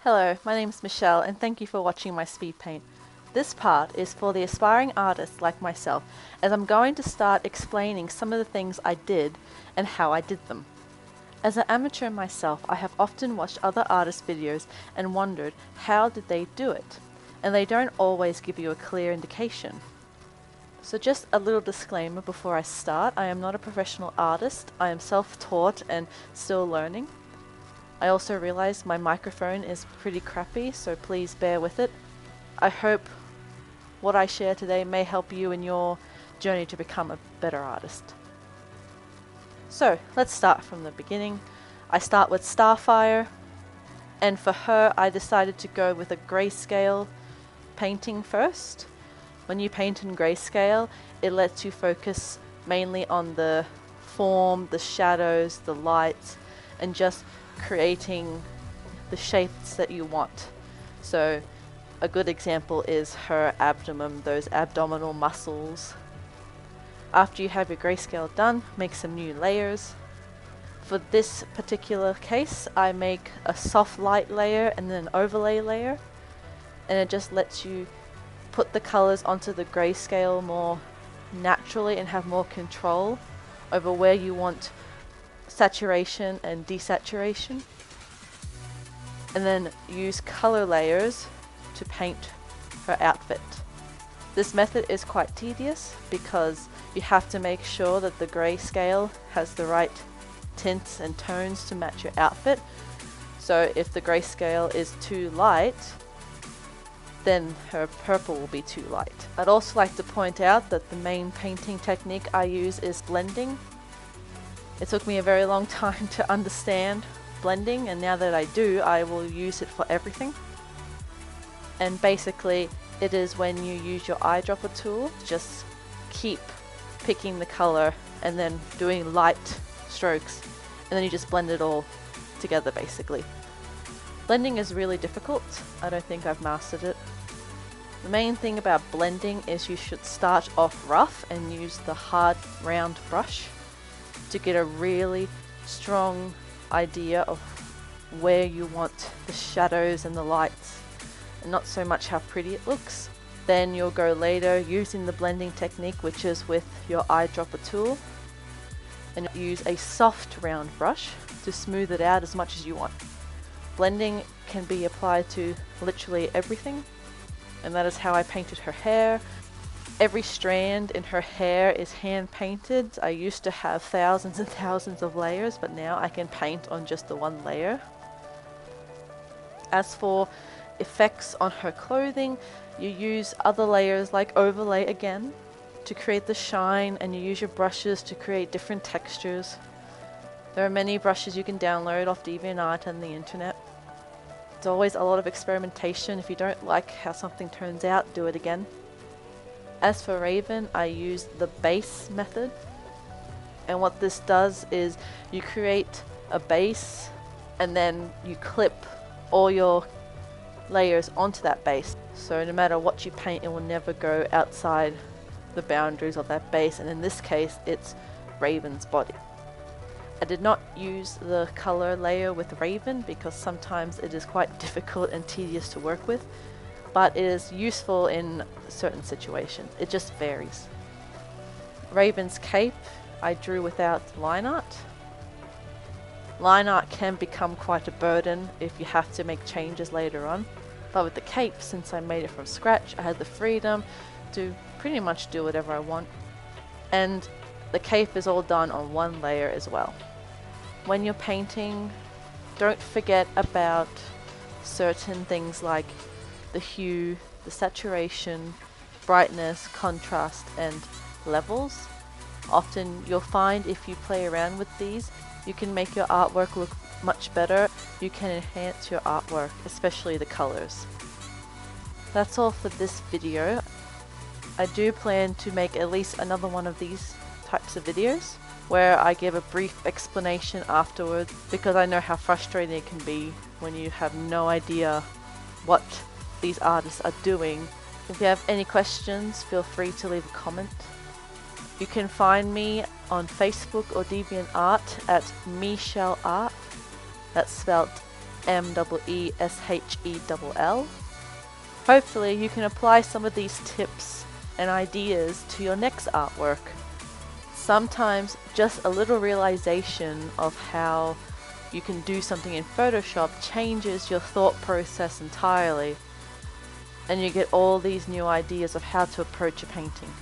Hello, my name is Meeshell and thank you for watching my speed paint. This part is for the aspiring artists like myself, as I'm going to start explaining some of the things I did and how I did them. As an amateur myself, I have often watched other artists' videos and wondered how did they do it, and they don't always give you a clear indication. So just a little disclaimer before I start, I am not a professional artist, I am self-taught and still learning. I also realize my microphone is pretty crappy, so please bear with it. I hope what I share today may help you in your journey to become a better artist. So let's start from the beginning. I start with Starfire, and for her I decided to go with a grayscale painting first. When you paint in grayscale, it lets you focus mainly on the form, the shadows, the lights, and just creating the shapes that you want. So a good example is her abdomen, those abdominal muscles. After you have your grayscale done, make some new layers. For this particular case, I make a soft light layer and then an overlay layer, and it just lets you put the colors onto the grayscale more naturally and have more control over where you want saturation and desaturation, and then use color layers to paint her outfit. This method is quite tedious because you have to make sure that the grayscale has the right tints and tones to match your outfit. So if the grayscale is too light, then her purple will be too light. I'd also like to point out that the main painting technique I use is blending. It took me a very long time to understand blending, and now that I do, I will use it for everything. And basically, it is when you use your eyedropper tool, just keep picking the color and then doing light strokes, and then you just blend it all together basically. Blending is really difficult. I don't think I've mastered it. The main thing about blending is you should start off rough and use the hard round brush to get a really strong idea of where you want the shadows and the lights, and not so much how pretty it looks. Then you'll go later using the blending technique, which is with your eyedropper tool, and use a soft round brush to smooth it out as much as you want. Blending can be applied to literally everything, and that is how I painted her hair. Every strand in her hair is hand painted. I used to have thousands and thousands of layers, but now I can paint on just the one layer. As for effects on her clothing, you use other layers like overlay again to create the shine, and you use your brushes to create different textures. There are many brushes you can download off DeviantArt and the internet. There's always a lot of experimentation. If you don't like how something turns out, do it again. As for Raven, I use the base method, and what this does is you create a base and then you clip all your layers onto that base. So no matter what you paint, it will never go outside the boundaries of that base, and in this case it's Raven's body. I did not use the color layer with Raven because sometimes it is quite difficult and tedious to work with, but it is useful in certain situations. It just varies. Raven's cape I drew without line art. Line art can become quite a burden if you have to make changes later on, but with the cape, since I made it from scratch, I had the freedom to pretty much do whatever I want. And the cape is all done on one layer as well. When you're painting, don't forget about certain things like the hue, the saturation, brightness, contrast, and levels. Often you'll find if you play around with these, you can make your artwork look much better. You can enhance your artwork, especially the colors. That's all for this video. I do plan to make at least another one of these types of videos where I give a brief explanation afterwards, because I know how frustrating it can be when you have no idea what these artists are doing. If you have any questions, feel free to leave a comment. You can find me on Facebook or DeviantArt at Meeshell Art. That's spelled Meeshell. Hopefully you can apply some of these tips and ideas to your next artwork. Sometimes just a little realization of how you can do something in Photoshop changes your thought process entirely, and you get all these new ideas of how to approach a painting.